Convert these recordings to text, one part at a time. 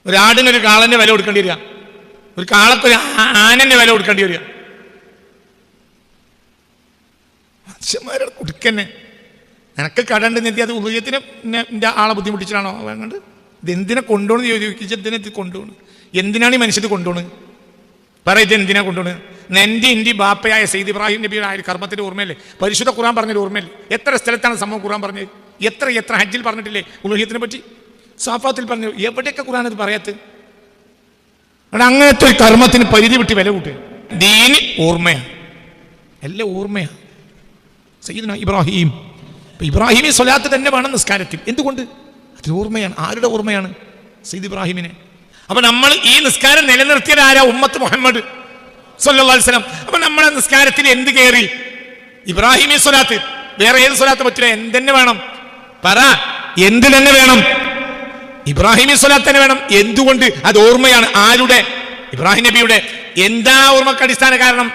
ഒരാടിനൊരു കാളന്റെ വില കൊടുക്കേണ്ടി വരിക, ഒരു കാളക്കൊരു ആനന്റെ വില കൊടുക്കേണ്ടി വരിക. മനുഷ്യന്മാരുടെ കുടുക്കന്നെ. നിനക്ക് കടണ്ട് നെത്തി അത് ഉദയത്തിന് എൻ്റെ ആളെ ബുദ്ധിമുട്ടിച്ചിട്ടാണോ വേണ്ടത്? ഇതെന്തിനെ കൊണ്ടുപോകണമെന്ന് ചോദിച്ചാൽ എന്തിനാ ഇത് കൊണ്ടുപോകണം? എന്തിനാണ് ഈ മനുഷ്യത് കൊണ്ടുപോകണത്? പറ, ഇത് എന്തിനാ കൊണ്ടുപോകണത്? എൻ്റെ ബാപ്പയായ സയ്യിദ് ഇബ്രാഹിം നബിയുടെ ആ ഒരു കർമ്മത്തിൻ്റെ ഓർമ്മയല്ലേ? പരിശുദ്ധ ഖുർആൻ പറഞ്ഞൊരു ഓർമ്മയല്ലേ? എത്ര സ്ഥലത്താണ് സംഭവം ഖുർആൻ പറഞ്ഞത്? എത്ര ഹജ്ജിൽ പറഞ്ഞിട്ടില്ലേ ഉലുഹിയത്തിനെ പറ്റി? സാഫാത്തിൽ പറഞ്ഞു. എവിടെയൊക്കെ ഖുർആൻ അത് പറയാത്തത്? അവിടെ അങ്ങനത്തെ ഒരു കർമ്മത്തിന് പരിധി വിട്ട് വില കൂട്ടുക. ദീന് ഓർമ്മയാണ്, എല്ലാം ഓർമ്മയാണ്. സയ്യിദ്ന ഇബ്രാഹിം, ഇബ്രാഹിമി സ്വലാത്ത് തന്നെ വേണം നിസ്കാരത്തിൽ. എന്തുകൊണ്ട്? അതിന് ഓർമ്മയാണ്. ആരുടെ ഓർമ്മയാണ്? സയ്യിദ് ഇബ്രാഹിമിനെ. അപ്പൊ നമ്മൾ ഈ നിസ്കാരം നിലനിർത്തിയത് ആരാ? ഉമ്മത്ത് മുഹമ്മദ് സല്ലല്ലാഹു അലൈഹി വസല്ലം. അപ്പൊ നമ്മളെ നിസ്കാരത്തിൽ എന്ത് കയറി? ഇബ്രാഹിമി സ്വലാത്ത്. വേറെ ഏത് സ്വലാത്ത് പറ്റില്ല? എന്തെന്നെ വേണം? പറ, എന്ത് തന്നെ വേണം? ഇബ്രാഹിമി സ്വലാത്ത് തന്നെ വേണം. എന്തുകൊണ്ട്? അത് ഓർമ്മയാണ്. ആരുടെ? ഇബ്രാഹിം നബിയുടെ. എന്താ ഓർമ്മക്ക് അടിസ്ഥാന കാരണം?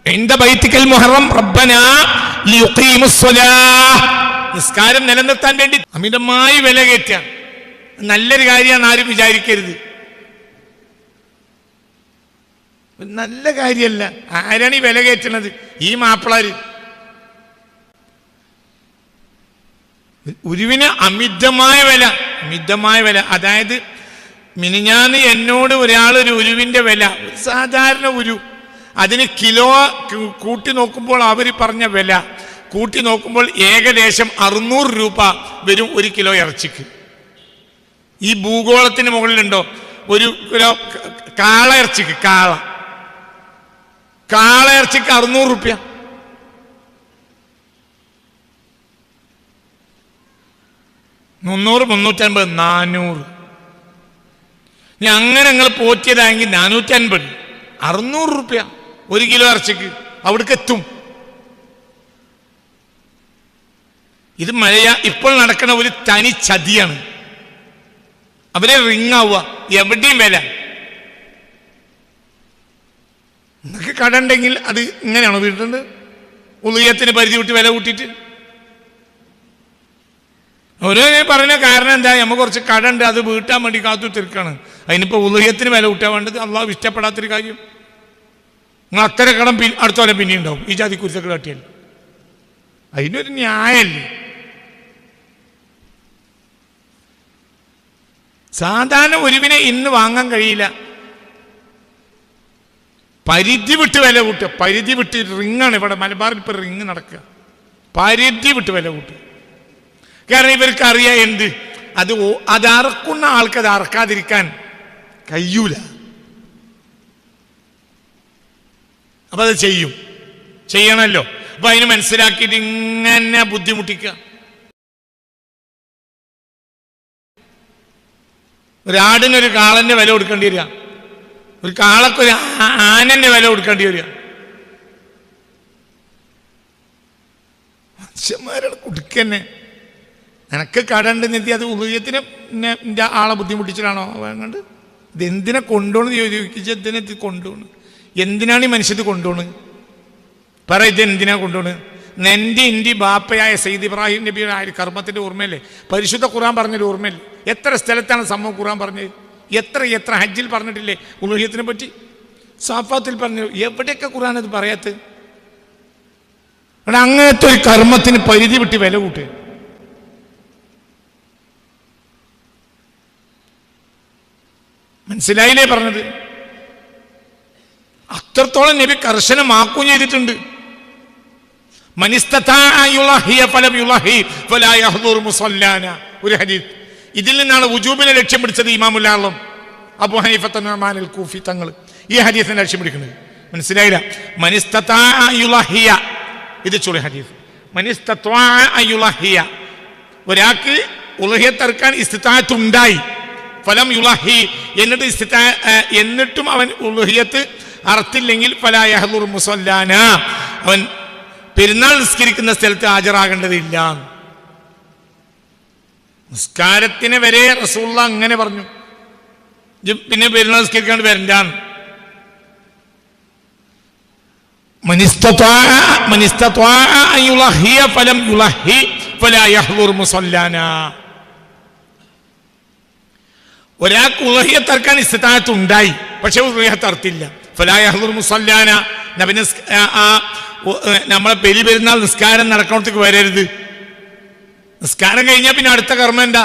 ഇന്ദ ബൈതിക്കൽ മുഹറം റബ്ബനാ ലിയുഖീമുസ്സലാഹ്. നിസ്കാരം നിലനിർത്താൻ വേണ്ടി അമിതമായി വില കയറ്റാൻ നല്ലൊരു കാര്യമാണ് ആരും വിചാരിക്കരുത്. നല്ല കാര്യമല്ല. ആരാണ് ഈ വില കയറ്റുന്നത്? ഈ മാപ്പിളാര്. ഉരുവിന് അമിതമായ വില. അതായത് മിനിഞ്ഞാന്ന് എന്നോട് ഒരാളൊരു ഉരുവിന്റെ വില, ഒരു സാധാരണ ഉരു, അതിന് കിലോ കൂട്ടി നോക്കുമ്പോൾ അവർ പറഞ്ഞ വില കൂട്ടി നോക്കുമ്പോൾ ഏകദേശം 600 രൂപ വരും ഒരു കിലോ ഇറച്ചിക്ക്. ഈ ഭൂഗോളത്തിന് മുകളിലുണ്ടോ ഒരു കിലോ കാള ഇറച്ചിക്ക്? കാള ഇറച്ചിക്ക് 600 രൂപ. മുന്നൂറ്, 350, 400. ഇനി അങ്ങനെ നിങ്ങൾ പോറ്റിയതാണെങ്കിൽ 450, 600 രൂപ ഒരു കിലോ ഇറച്ചിക്ക് അവിടേക്ക് എത്തും. ഇത് ഇപ്പോൾ നടക്കുന്ന ഒരു തനി ചതിയാണ്. അവരെ റിങ്ങാവുക, എവിടെയും വില. നിങ്ങൾക്ക് കട ഉണ്ടെങ്കിൽ അത് ഇങ്ങനെയാണോ വീട്ടുണ്ട്? ഉദയത്തിന് പരിധി വിട്ട് വില കൂട്ടിയിട്ട് ഓരോ പറഞ്ഞ കാരണം എന്താ? നമുക്ക് കുറച്ച് കട ഉണ്ട്, അത് വീട്ടാൻ വേണ്ടി കാത്തു തീർക്കാണ്. അതിനിപ്പോൾ ഉദയത്തിന് വില കൂട്ടാൻ വേണ്ടത് അള്ളാഹു ഇഷ്ടപ്പെടാത്തൊരു കാര്യം. നിങ്ങൾ അത്തരം കടം അടുത്ത പോലെ പിന്നെ ഉണ്ടാവും. ഈ ജാതി കുരുത്തൊക്കെ കാട്ടിയാൽ അതിനൊരു ന്യായമല്ലേ? സാധാരണ ഒരുവിനെ ഇന്ന് വാങ്ങാൻ കഴിയില്ല. പരിധി വിട്ട് വില കൂട്ടുക. പരിധി വിട്ട് റിങ്ങാണ് ഇവിടെ മലബാറിൽ ഇപ്പോൾ റിങ് നടക്കുക. പരിധി വിട്ട് വില കൂട്ടുക. കാരണം ഇവർക്ക് അറിയാം എന്ത്? അത് അറക്കുന്ന ആൾക്കത് അറക്കാതിരിക്കാൻ കഴിയൂല. അപ്പൊ അത് ചെയ്യണമല്ലോ. അപ്പൊ അതിന് മനസ്സിലാക്കിയിട്ട് ഇങ്ങനെ ബുദ്ധിമുട്ടിക്കുക. ഒരാടിനൊരു കാളന്റെ വില കൊടുക്കേണ്ടി വരിക, ഒരു കാളക്കൊരു ആനന്റെ വില കൊടുക്കേണ്ടി വരിക. മനുഷ്യന്മാരുടെ കുടുക്കന്നെ. നിനക്ക് കടണ്ട് നെത്തി അത് ഉദയത്തിന് എൻ്റെ ആളെ ബുദ്ധിമുട്ടിച്ചിട്ടാണോ വേണ്ടത്? ഇതെന്തിനെ കൊണ്ടുപോകണമെന്ന് ചോദിച്ചാൽ എന്തിനാ ഇത് കൊണ്ടുപോകണം? എന്തിനാണ് ഈ മനുഷ്യത് കൊണ്ടുപോകണത്? പറ, ഇത് എന്തിനാ കൊണ്ടുപോകണത്? എൻ്റെ ബാപ്പയായ സയ്യിദ് ഇബ്രാഹിം നബിയുടെ ആ ഒരു കർമ്മത്തിൻ്റെ ഓർമ്മയല്ലേ? പരിശുദ്ധ ഖുർആൻ പറഞ്ഞൊരു ഓർമ്മയല്ലേ? എത്ര സ്ഥലത്താണ് സംഭവം ഖുർആൻ പറഞ്ഞത്? എത്ര ഹജ്ജിൽ പറഞ്ഞിട്ടില്ലേ ഉലുഹിയത്തിനെ പറ്റി? സാഫാത്തിൽ പറഞ്ഞു. എവിടെയൊക്കെ ഖുർആൻ അത് പറയാത്തത്? അവിടെ അങ്ങനത്തെ ഒരു കർമ്മത്തിന് പരിധി വിട്ട് വില കൂട്ടുക. മനസ്സിലായില്ലേ പറഞ്ഞത്? അത്രത്തോളം നബി കർശനമാക്കുകയും ചെയ്തിട്ടുണ്ട്. ഒരു ഹദീസ്. ഇതിൽ നിന്നാണ് വുജൂബിനെ ലക്ഷ്യം പിടിച്ചത് ഇമാമുൽ ആളം അബൂ ഹനീഫ നുഅ്മാൻ അൽ കൂഫി തങ്ങൾ ഈ ഹദീസിനെ ലക്ഷ്യം പിടിക്കുന്നത്. മനസ്സിലായില്ല? ഇത് ചൊല്ലി ഹദീസ്. ഒരാൾക്ക് ഉളുഹിയത്ത് അറുക്കാൻ ഇസ്തിതാഅത്ത് ഉണ്ടായി, ഫലം യുലഹി, എന്നിട്ടും അവൻ ഉളുഹിയത്ത് അറുത്തില്ലെങ്കിൽ ഫലാ യഹ്ദുർ മുസല്ലാന, അവൻ പെരുന്നാൾ നിസ്കരിക്കുന്ന സ്ഥലത്ത് ഹാജരാകേണ്ടതില്ല. നിസ്കാരത്തിന് വരെ റസൂലുള്ളാഹി അങ്ങനെ പറഞ്ഞു. പിന്നെ പെരുന്നാൾ നിസ്കരിക്കാണ്ട് വരണ്ടാന്ന്. ഒരാൾക്ക് ഉളഹിയത്ത് അറക്കാൻ ഇസ്തിതാഅത്ത് ഉണ്ടായി, പക്ഷെ ഉളഹിയത്ത് അർത്തില്ല. ഫലാ യഹ്ദുർ മുസല്ലാന, നബി നമ്മളെ ബലി പെരുന്നാൾ നിസ്കാരം നടക്കണത്തേക്ക് വരരുത്. നിസ്കാരം കഴിഞ്ഞാൽ പിന്നെ അടുത്ത കർമ്മം എന്താ?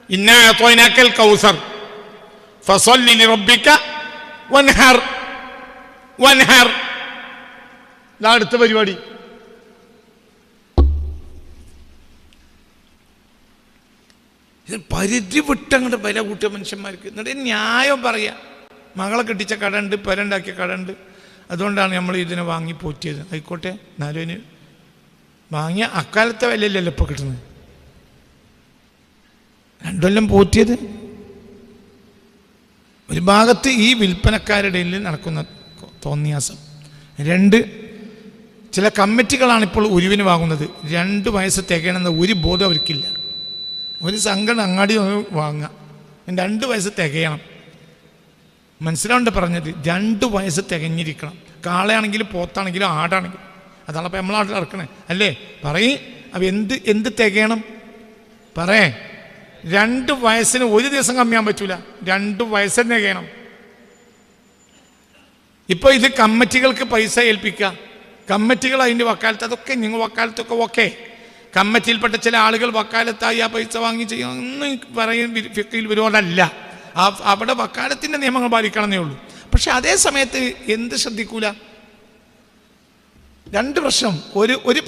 ഇന്നാ അഅ്തൈനാക്കൽ കൗസർ ഫസല്ലി ലിറബ്ബിക വൻഹർ. വൻഹർ ഇതാ അടുത്ത പരിപാടി. പരിധി വിട്ടങ്ങോട്ട് വില കൂട്ടിയ മനുഷ്യന്മാർക്ക്. എന്നിട്ട് ന്യായം പറയാ, മകളെ കെട്ടിച്ച കടയുണ്ട്, പെരണ്ടാക്കിയ കടയുണ്ട്, അതുകൊണ്ടാണ് നമ്മൾ ഇതിനെ വാങ്ങി പോറ്റിയത്. ആയിക്കോട്ടെ, എന്നാലും അതിന് വാങ്ങിയ അക്കാലത്തെ വിലയില്ലല്ലോ ഇപ്പോൾ കിട്ടുന്നത്. 2 കൊല്ലം പോറ്റിയത്. ഒരു ഭാഗത്ത് ഈ വിൽപ്പനക്കാരുടെ നടക്കുന്ന തോന്നിയാസം. 2, ചില കമ്മിറ്റികളാണ് ഇപ്പോൾ ഉരുവിന് വാങ്ങുന്നത്. 2 വയസ്സ് തികയണമെന്ന ഒരു ബോധം അവർക്കില്ല. ഒരു സംഘടന അങ്ങാടി വാങ്ങുക, 2 വയസ്സ് തികയണം. മനസ്സിലാവേണ്ട പറഞ്ഞത്, 2 വയസ്സ് തികഞ്ഞിരിക്കണം. കാളയാണെങ്കിലും പോത്താണെങ്കിലും ആടാണെങ്കിലും. അതാണ് അപ്പം നമ്മളെ നാട്ടിൽ ഇറക്കണേ അല്ലേ? പറയും. അപ്പം എന്ത് തികയണം പറയേ? 2 വയസ്സിന് ഒരു ദിവസം കമ്മിയാൻ പറ്റൂല. 2 വയസ്സിന് തികയണം. ഇപ്പോൾ ഇത് കമ്മിറ്റികൾക്ക് പൈസ ഏൽപ്പിക്കുക, കമ്മിറ്റികൾ അതിൻ്റെ വക്കാലത്ത്, അതൊക്കെ നിങ്ങൾ വക്കാലത്തൊക്കെ ഓക്കെ. കമ്മിറ്റിയിൽപ്പെട്ട ചില ആളുകൾ വക്കാലത്തായി ആ പൈസ വാങ്ങി ചെയ്യുമെന്ന് പറയും ഫിഖിൽ വിരോധമല്ല. അവിടെ വക്കാലത്തിൻ്റെ നിയമങ്ങൾ പാലിക്കണമെന്നേ ഉള്ളൂ. പക്ഷെ അതേ സമയത്ത് എന്ത് ശ്രദ്ധിക്കൂല? 2 പ്രശ്നം. ഒരു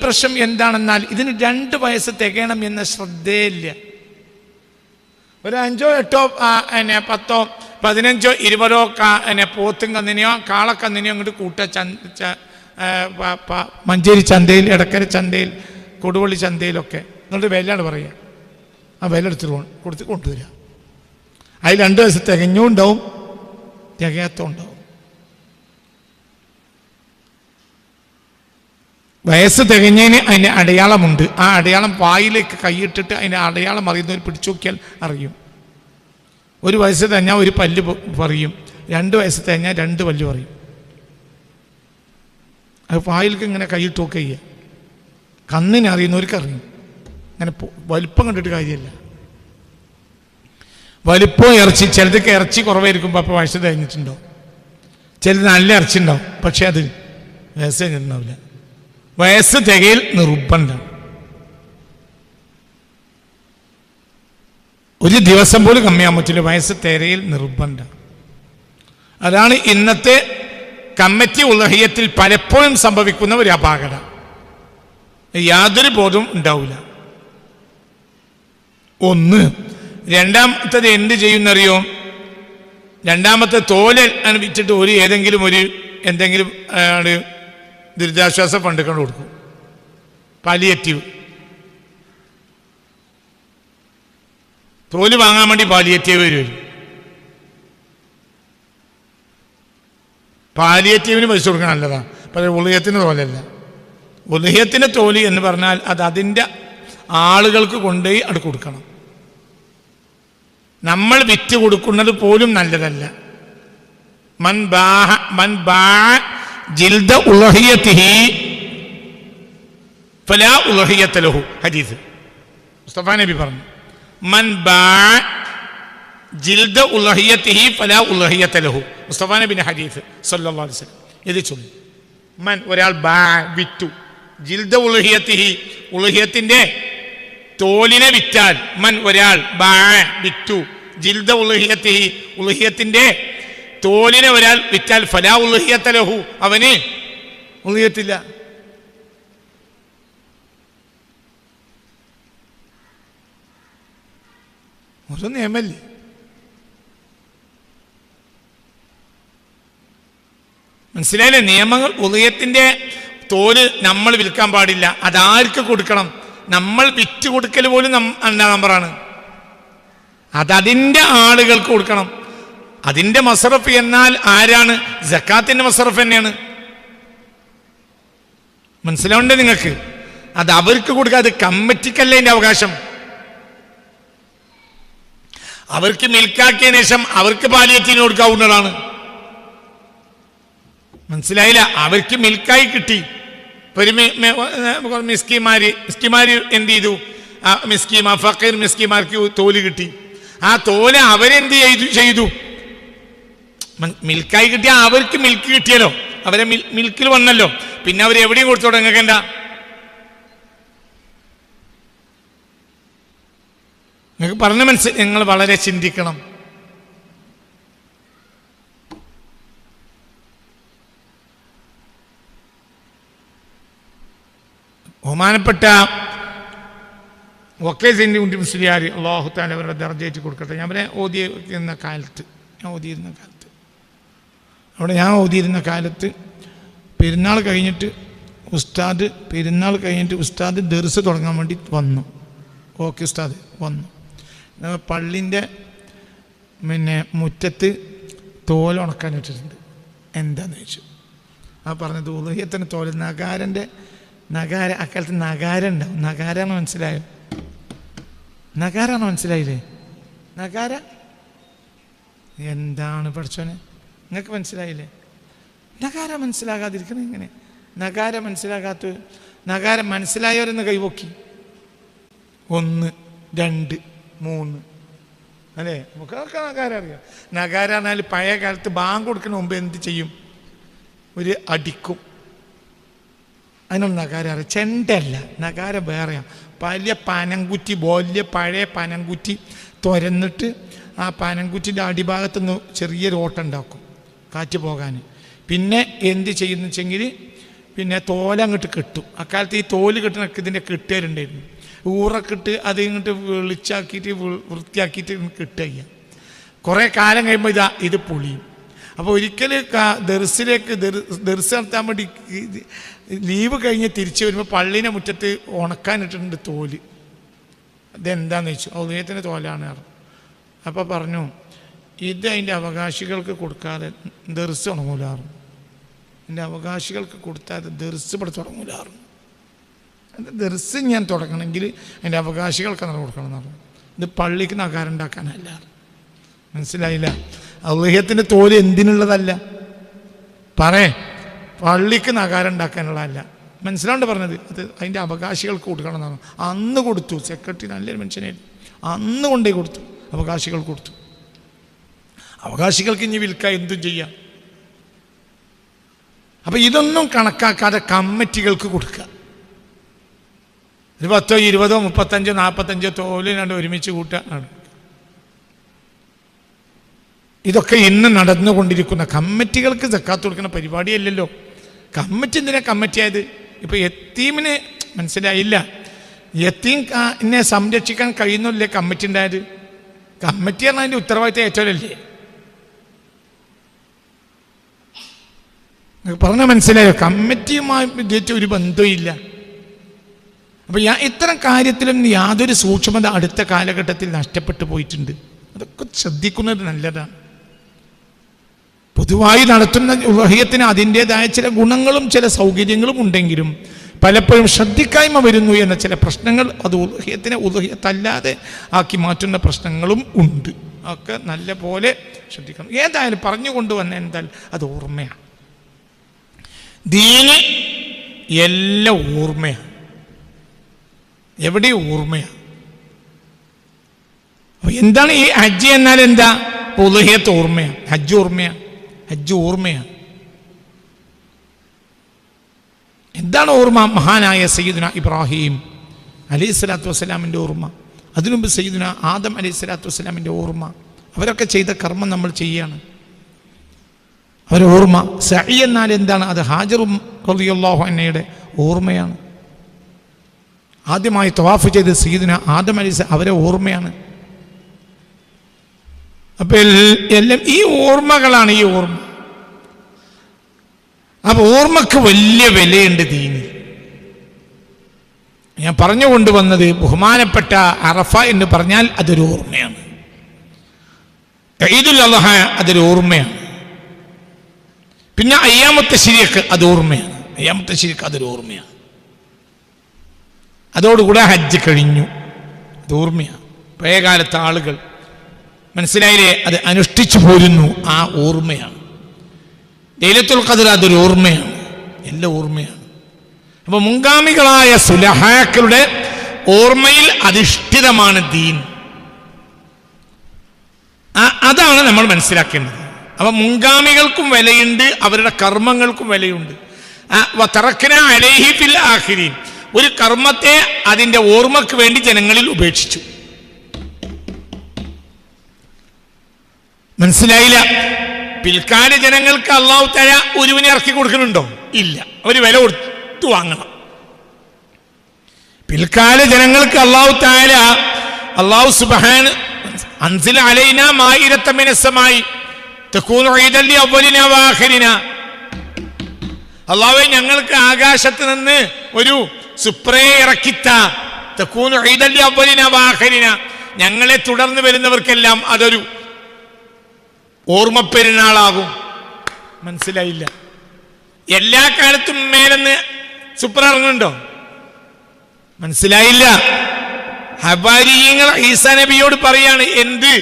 പ്രശ്നം എന്താണെന്നാൽ ഇതിന് 2 വയസ്സ് തികയണം എന്ന ശ്രദ്ധയില്ല. ഒരു 5, 8, 10, 15, 20 പോത്തും കന്നിനെയോ കാളക്കന്നിനെയോ അങ്ങോട്ട് മഞ്ചേരി ചന്തയിൽ, എടക്കര ചന്തയിൽ, കൊടുവള്ളി ചന്തയിലൊക്കെ എന്നിട്ട് വിലയാണ് പറയുക. ആ വില കൊടുത്ത് കൊണ്ടുവരിക. അതിൽ 2 വയസ്സ് തികഞ്ഞും ഉണ്ടാവും, തികയാത്തും ഉണ്ടാവും. വയസ്സ് തികഞ്ഞതിന് അതിൻ്റെ അടയാളമുണ്ട്. ആ അടയാളം വായിലേക്ക് കൈയിട്ടിട്ട് അതിൻ്റെ അടയാളം അറിയുന്നവർ പിടിച്ചു നോക്കിയാൽ അറിയും. 1 വയസ്സ് തികഞ്ഞാൽ 1 പല്ല് പറയും, 2 വയസ്സ് തികഞ്ഞാൽ 2 പല്ല് പറയും. അത് വായിലേക്ക് ഇങ്ങനെ കൈയിട്ട് നോക്കുക ചെയ്യുക. കന്നിനെ അറിയുന്നവർക്ക് അറിയും. അങ്ങനെ വലിപ്പം കണ്ടിട്ട് കാര്യമില്ല. വലിപ്പം ഇറച്ചി, ചിലതൊക്കെ ഇറച്ചി കുറവായിരിക്കുമ്പോൾ അപ്പോൾ വയസ്സ് തികഞ്ഞിട്ടുണ്ടാവും. ചിലത് നല്ല ഇറച്ചി ഉണ്ടാവും, പക്ഷെ അത് വയസ്സ് കഴിഞ്ഞിട്ടുണ്ടാവില്ല. വയസ്സ് തികയിൽ നിർബന്ധം. ഒരു ദിവസം പോലും കമ്മിയാൻ പറ്റില്ല. വയസ്സ് തികയിൽ നിർബന്ധം. അതാണ് ഇന്നത്തെ കമ്മിറ്റി ഉളഹിയത്തിൽ പലപ്പോഴും സംഭവിക്കുന്ന ഒരു അപാകത. യാതൊരു ബോധവും ഉണ്ടാവില്ല. 1. രണ്ടാമത്തത് എന്ത് ചെയ്യുന്നറിയോ? രണ്ടാമത്തെ തോല് വിറ്റിട്ട് എന്തെങ്കിലും ദുരിതാശ്വാസ ഫണ്ട് കൊണ്ട് കൊടുക്കും. പാലിയേറ്റീവ്. തോല് വാങ്ങാൻ വേണ്ടി പാലിയേറ്റീവ് വരും. പാലിയേറ്റീവിന് പൈസ കൊടുക്കാൻ നല്ലതാണ്. പക്ഷേ ഉളിയത്തിന് തോലല്ല. ഉളിയത്തിന് തോല് എന്ന് പറഞ്ഞാൽ അത് അതിൻ്റെ ആളുകൾക്ക് കൊണ്ടുപോയി അത് കൊടുക്കണം. നമ്മൾ വിറ്റ് കൊടുക്കുന്നത് പോലും നല്ലതല്ല. മൻ ബാഅ ജിൽദ ഉളഹിയതിഹി ഫലാ ഉളഹിയത ലഹു. ഹദീസ് മുസ്തഫ നബി പറഞ്ഞു, മൻ ബാഅ ജിൽദ ഉളഹിയതിഹി ഫലാ ഉളഹിയത ലഹു. മുസ്തഫ നബിന്റെ ഹദീസ് സല്ലല്ലാഹു അലൈഹി വസല്ലം. ഇത് ചൊല്ലി, മൻ ഒരാൾ വിറ്റു, ജിൽദ ഉളഹിയതിഹി ഉളഹിയത്തിന്റെ തോലിനെ വിറ്റാൽ, മൻ ഒരാൾ വിറ്റു, ജിൽദ ഉളഹിയതിഹി ഉളഹിയത്തിന്റെ തോലിനെ ഒരാൾ വിറ്റാൽ, ഫലാ ഉളഹിയത ലഹു അവന് ഉളഹിയത്തില്ല. ഒരു നിയമല്ലേ? മനസ്സിലായില്ലേ? നിയമങ്ങൾ. ഉളഹിയത്തിന്റെ തോല് നമ്മൾ വിൽക്കാൻ പാടില്ല. അതാർക്ക് കൊടുക്കണം? നമ്മൾ വിറ്റ് കൊടുക്കൽ പോലും എന്താ നമ്പറാണ്. അതതിൻ്റെ ആളുകൾക്ക് കൊടുക്കണം. അതിൻ്റെ മസറഫ് എന്നാൽ ആരാണ്? സക്കാത്തിൻ്റെ മസറഫ് തന്നെയാണ്. മനസ്സിലാവണ്ടേ നിങ്ങൾക്ക്? അത് അവർക്ക് കൊടുക്കുക. അത് കമ്മിറ്റിക്കല്ല അതിൻ്റെ അവകാശം. അവർക്ക് മിൽക്കാക്കിയതിനു ശേഷം അവർക്ക് പാലിയത്തിന് കൊടുക്കാവുന്നതാണ്. മനസ്സിലായില്ല? അവർക്ക് മിൽക്കായി കിട്ടി. ഒരു മിസ്കിമാര് എന്ത് ചെയ്തു? ഫക്കീർ മിസ്കീമാർക്ക് തോല് കിട്ടി. ആ തോല് അവരെന്ത് ചെയ്തു? മിൽക്കായി കിട്ടിയ അവർക്ക് മിൽക്ക് കിട്ടിയല്ലോ, അവരെ മിൽക്കിൽ വന്നല്ലോ, പിന്നെ അവർ എവിടെയും കൊടുത്തോട്ടെ. നിങ്ങൾക്ക് എന്താ? നിങ്ങൾക്ക് പറഞ്ഞ മനസ്സിൽ നിങ്ങൾ വളരെ ചിന്തിക്കണം. ബഹുമാനപ്പെട്ട വക്കീൽ മുസ്ലിയാർ അല്ലാഹു തആല അവരുടെ ദർജയേറ്റി കൊടുക്കട്ടെ. ഞാൻ ഓതിയിരുന്ന കാലത്ത് പെരുന്നാൾ കഴിഞ്ഞിട്ട് ഉസ്താദ് ദർസ് തുടങ്ങാൻ വേണ്ടി വന്നു. ഓക്കെ, ഉസ്താദ് വന്നു. പള്ളിൻ്റെ മുറ്റത്ത് തോൽ ഉണക്കാൻ വെച്ചിട്ടുണ്ട്. എന്താന്ന് ചോദിച്ചു. ആ പറഞ്ഞത് ഉളുഹിയത്തിന് തോൽ, നഗാര. അക്കാലത്ത് നഗാരം ഉണ്ടാവും. നഗാരാണ് മനസ്സിലായോ? നഗാരാണോ? മനസ്സിലായില്ലേ? നഗാര എന്താണ് പഠിച്ചോനെ? നിങ്ങൾക്ക് മനസ്സിലായില്ലേ? നഗാര മനസ്സിലാകാതിരിക്കണം എങ്ങനെ? നഗാര മനസ്സിലാകാത്ത, നഗാര മനസ്സിലായവരെന്ന് കൈവക്കി. 1 2 3 അല്ലേ? നമുക്കൊക്കെ നഗാര അറിയാം. നഗാര എന്നാൽ പഴയ കാലത്ത് ബാങ്ക് കൊടുക്കുന്ന മുമ്പ് എന്ത് ചെയ്യും? ഒരു അടിക്കും. അതിനുള്ള നഗാര അറിയാം. ചെണ്ടല്ല, നഗാര വേറെയാണ്. വലിയ പനംകുറ്റി, വലിയ പഴയ പനംകുറ്റി തുരന്നിട്ട് ആ പനംകുറ്റിൻ്റെ അടിഭാഗത്തുനിന്ന് ചെറിയൊരു ഓട്ടുണ്ടാക്കും കാറ്റ് പോകാൻ. പിന്നെ എന്ത് ചെയ്യുന്നു വെച്ചെങ്കിൽ പിന്നെ തോലങ്ങോട്ട് കെട്ടും. അക്കാലത്ത് ഈ തോല് കെട്ടുന്നൊക്കെ ഇതിൻ്റെ കെട്ടുകാരുണ്ടായിരുന്നു. ഊറക്കിട്ട് അത് ഇങ്ങോട്ട് വെളിച്ചാക്കിയിട്ട് വൃത്തിയാക്കിയിട്ട് കിട്ടുക. കുറേ കാലം കഴിയുമ്പോൾ ഇത് പൊളിയും. അപ്പോൾ ഒരിക്കൽ ദർസ് നടത്താൻ വേണ്ടി ലീവ് കഴിഞ്ഞ് തിരിച്ചു വരുമ്പോൾ പള്ളീനെ മുറ്റത്ത് ഉണക്കാനിട്ടിട്ടുണ്ട് തോല്. അതെന്താണെന്ന് ചോദിച്ചു. ഉദയത്തിൻ്റെ തോലാണ്. അപ്പോൾ പറഞ്ഞു, ഇത് അതിൻ്റെ അവകാശികൾക്ക് കൊടുക്കാതെ ദർസ് തുടങ്ങൂലാറും. എൻ്റെ അവകാശികൾക്ക് കൊടുത്താൽ ദർസ് ഇവിടെ തുടങ്ങൂലാറും. ദർസ് ഞാൻ തുടങ്ങണമെങ്കിൽ എൻ്റെ അവകാശികൾക്ക് അങ്ങനെ കൊടുക്കണം എന്ന് പറഞ്ഞു. ഇത് പള്ളിക്ക് നഗാരം ഉണ്ടാക്കാനല്ല. മനസ്സിലായില്ല? ഉളുഹിയത്തിൻ്റെ തോല് എന്തിനുള്ളതല്ല? പള്ളിക്ക് നഗാരം ഉണ്ടാക്കാനുള്ളതല്ല. മനസ്സിലാണ്ട് പറഞ്ഞത്. അത് അതിൻ്റെ അവകാശികൾക്ക് കൊടുക്കണം എന്നാണ്. അന്ന് കൊടുത്തു. സെക്രട്ടറി നല്ലൊരു മനുഷ്യനായിരുന്നു. അന്ന് കൊണ്ടേ കൊടുത്തു, അവകാശികൾക്ക് കൊടുത്തു. അവകാശികൾക്ക് ഇനി വിൽക്കാൻ എന്തും ചെയ്യാം. അപ്പം ഇതൊന്നും കണക്കാക്കാതെ കമ്മിറ്റികൾക്ക് കൊടുക്കുക. ഒരു 10 20 35 45 തോലിനാണ്ട് ഒരുമിച്ച് കൂട്ടുക. ഇതൊക്കെ ഇന്ന് നടന്നുകൊണ്ടിരിക്കുന്ന കമ്മിറ്റികൾക്ക് സക്കാത്ത് കൊടുക്കുന്ന പരിപാടിയല്ലല്ലോ. കമ്മിറ്റി എന്തിനാ കമ്മിറ്റി ആയത്? ഇപ്പം യത്തീമിന് മനസ്സിലായില്ല, യത്തീമിനെ സംരക്ഷിക്കാൻ കഴിയുന്നില്ലേ കമ്മിറ്റി ഉണ്ടായത്? കമ്മിറ്റി പറഞ്ഞാൽ അതിൻ്റെ ഉത്തരവാദിത്തം ഏറ്റവരല്ലേ? പറഞ്ഞാൽ മനസ്സിലായോ? കമ്മിറ്റിയുമായി വിദ്യച്ച ഒരു ബന്ധമില്ല. അപ്പം ഇത്തരം കാര്യത്തിലും യാതൊരു സൂക്ഷ്മത അടുത്ത കാലഘട്ടത്തിൽ നഷ്ടപ്പെട്ടു പോയിട്ടുണ്ട്. അതൊക്കെ ശ്രദ്ധിക്കുന്നത് നല്ലതാണ്. പൊതുവായി നടത്തുന്ന ഉളുഹിയത്തിന് അതിൻ്റെതായ ചില ഗുണങ്ങളും ചില സൗകര്യങ്ങളും ഉണ്ടെങ്കിലും പലപ്പോഴും ശ്രദ്ധിക്കായ്മ വരുന്നു എന്ന ചില പ്രശ്നങ്ങൾ അത് ഉളുഹിയത്തിനെ ഉളുഹിയത്തല്ലാതെ ആക്കി മാറ്റുന്ന പ്രശ്നങ്ങളും ഉണ്ട്. ഒക്കെ നല്ല പോലെ ശ്രദ്ധിക്കണം. ഏതായാലും പറഞ്ഞുകൊണ്ടുവന്ന എന്തായാലും അത് ഓർമ്മയാണ്. ദീന് എല്ലാം ഓർമ്മയാണ്, എവിടെയും ഓർമ്മയാണ്. അപ്പോൾ എന്താണ് ഈ ഹജ്ജ് എന്നാൽ? എന്താ? ഉളുഹിയത്ത് ഓർമ്മയാണ്, ഹജ്ജ് ഓർമ്മയാണ്. ഹജ്ജ് ഓർമ്മയാണ്. എന്താണ് ഓർമ്മ? മഹാനായ സയ്യിദുന ഇബ്രാഹിം അലൈഹിസ്സലാത്തു വസ്സലാമിൻ്റെ ഓർമ്മ. അതിനുമുമ്പ് സയ്യിദുന ആദം അലൈഹിസ്സലാത്തു വസ്സലാമിൻ്റെ ഓർമ്മ. അവരൊക്കെ ചെയ്ത കർമ്മം നമ്മൾ ചെയ്യാണ്. അവരുടെ ഓർമ്മ. സഈ എന്നാൽ എന്താണ്? അത് ഹാജറും റളിയല്ലാഹു അൻഹയുടെ ഓർമ്മയാണ്. ആദ്യമായി തവാഫ് ചെയ്ത് സയ്യിദുന ആദം അലൈഹി അവരെ ഓർമ്മയാണ്. അപ്പം എല്ലാം ഈ ഓർമ്മകളാണ്. ഈ ഓർമ്മ, അപ്പം ഓർമ്മക്ക് വലിയ വിലയുണ്ട് ദീനിൽ. ഞാൻ പറഞ്ഞുകൊണ്ടുവന്നത് ബഹുമാനപ്പെട്ട അറഫ എന്ന് പറഞ്ഞാൽ അതൊരു ഓർമ്മയാണ്. ഈദുൽ അദ്ഹ അതൊരു ഓർമ്മയാണ്. പിന്നെ അയ്യാമത്തെ ശരീക്ക് അത് ഓർമ്മയാണ്. അയ്യാമത്തെ ശരീക്ക് അതൊരു ഓർമ്മയാണ്. അതോടുകൂടെ ഹജ്ജ് കഴിഞ്ഞു. അത് ഓർമ്മയാണ്. പഴയകാലത്തെ ആളുകൾ മനസ്സിലായില്ലേ? അത് അനുഷ്ഠിച്ചു പോരുന്നു. ആ ഓർമ്മയാണ്. ലൈലത്തുൽ ഖദ്ർ അതൊരു ഓർമ്മയാണ്. എല്ലാം ഓർമ്മയാണ്. അപ്പോൾ മുൻഗാമികളായ സുലഹാക്കളുടെ ഓർമ്മയിൽ അധിഷ്ഠിതമാണ് ദീൻ. അതാണ് നമ്മൾ മനസ്സിലാക്കേണ്ടത്. അപ്പൊ മുൻഗാമികൾക്കും വിലയുണ്ട്, അവരുടെ കർമ്മങ്ങൾക്കും വിലയുണ്ട്. ഒരു കർമ്മത്തെ അതിന്റെ ഓർമ്മക്ക് വേണ്ടി ജനങ്ങളിൽ ഉപേക്ഷിച്ചു. മനസ്സിലായില്ല? പിൽക്കാല ജനങ്ങൾക്ക് അള്ളാഹു തആല ഒരുവിനെ ഇറക്കി കൊടുക്കുന്നുണ്ടോ? ഇല്ല. അവർ വില കൊടുത്തു വാങ്ങണം. പിൽക്കാല ജനങ്ങൾക്ക് അള്ളാഹു സുബ്ഹാന അൻസില അലൈനാ മാഇദത മിനസ്സമായി തകൂനു ഈദൻ ലിഅവ്വലിനാ വആഖിരിനാ. അള്ളാഹുവേ, ഞങ്ങൾക്ക് ആകാശത്ത് നിന്ന് ഒരു സുപ്രയെ ഇറക്കിത്താ. തകൂനു ഈദൻ ലിഅവ്വലിനാ വആഖിരിനാ. ഞങ്ങളെ തുടർന്ന് വരുന്നവർക്കെല്ലാം അതൊരു ഓർമ്മ പെരുന്നാളാകും. മനസ്സിലായില്ല? എല്ലാ കാലത്തും മേലെന്ന് സുപ്ര ഇറങ്ങുന്നുണ്ടോ? മനസ്സിലായില്ല? ഹവാരിയങ്ങൾ ഈസാ നബിയോട് പറയാണ്, എന്ത്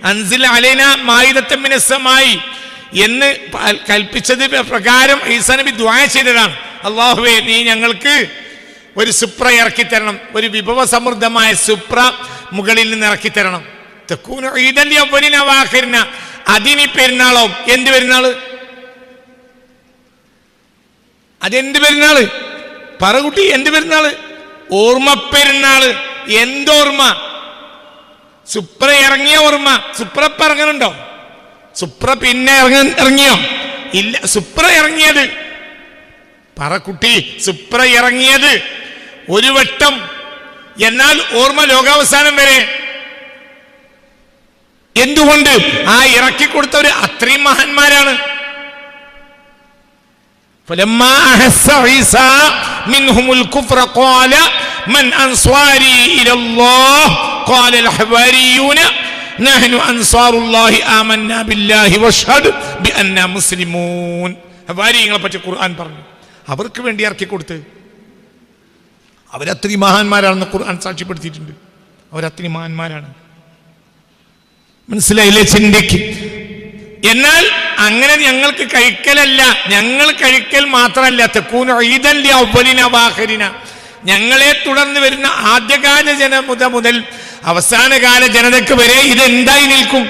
അൻസിൽ അലൈന മാഇദത്തൻ മിനസ്സമായി എന്ന് കൽപ്പിച്ചത് പ്രകാരം ഈസാ നബി ദുആ ചെയ്തതാണ്. അല്ലാഹുവേ, നീ ഞങ്ങൾക്ക് ഒരു സുപ്ര ഇറക്കി തരണം, ഒരു വിഭവ സമൃദ്ധമായ സുപ്ര മുകളിൽ നിന്ന് ഇറക്കി തരണം. തകൂനു ഈദൻ ലിഅവ്വലിനാ വആഖിരിനാ. അതിനി പെരുന്നാളോ? എന്ത് പെരുന്നാള്? അതെന്ത് പെരുന്നാള്? പറകുട്ടി, എന്ത് പെരുന്നാള്? ഓർമ്മ പെരുന്നാള്. എന്തോർമ്മ? സുപ്ര ഇറങ്ങിയ ഓർമ്മ. സുപ്ര ഇറങ്ങുന്നുണ്ടോ? സുപ്ര പിന്നെ ഇറങ്ങിയോ? ഇല്ല. സുപ്ര ഇറങ്ങിയത്, പറക്കുട്ടി, സുപ്ര ഇറങ്ങിയത് ഒരു വട്ടം. എന്നാൽ ഓർമ്മ ലോകാവസാനം വരെ. എന്തുകൊണ്ട്? ആ ഇറക്കിക്കൊടുത്തവര് അത്രയും മഹാന്മാരാണ്. فلما أحس عيسى منهم الكفر قال من أنصاري إلى الله قال الحواريون نحن أنصار الله آمنا بالله واشهد بأننا مسلمون. ഹവാരിയങ്ങളെ പറ്റി ഖുർആൻ പറഞ്ഞു. അവർക്ക് വേണ്ടി ഇറക്കി കൊടുത്ത് അവരത്രയും മഹാന്മാരാണെന്ന് ഖുർആൻ സാക്ഷ്യപ്പെടുത്തിയിട്ടുണ്ട്. അവരത്രയും മഹാന്മാരാണ്. മനസ്സിലായില്ലേ? ചിന്തിക്ക്. എന്നാൽ അങ്ങനെ ഞങ്ങൾക്ക് കഴിക്കലല്ല, ഞങ്ങൾ കഴിക്കൽ മാത്രമല്ല, തകൂനു ഈദൻ ലിഅവ്വലിനാ വആഖിരിനാ. ഞങ്ങളെ തുടർന്ന് വരുന്ന ആദ്യകാല ജനത മുതൽ അവസാനകാല ജനതയ്ക്ക് വരെ ഇതെന്തായി നിൽക്കും?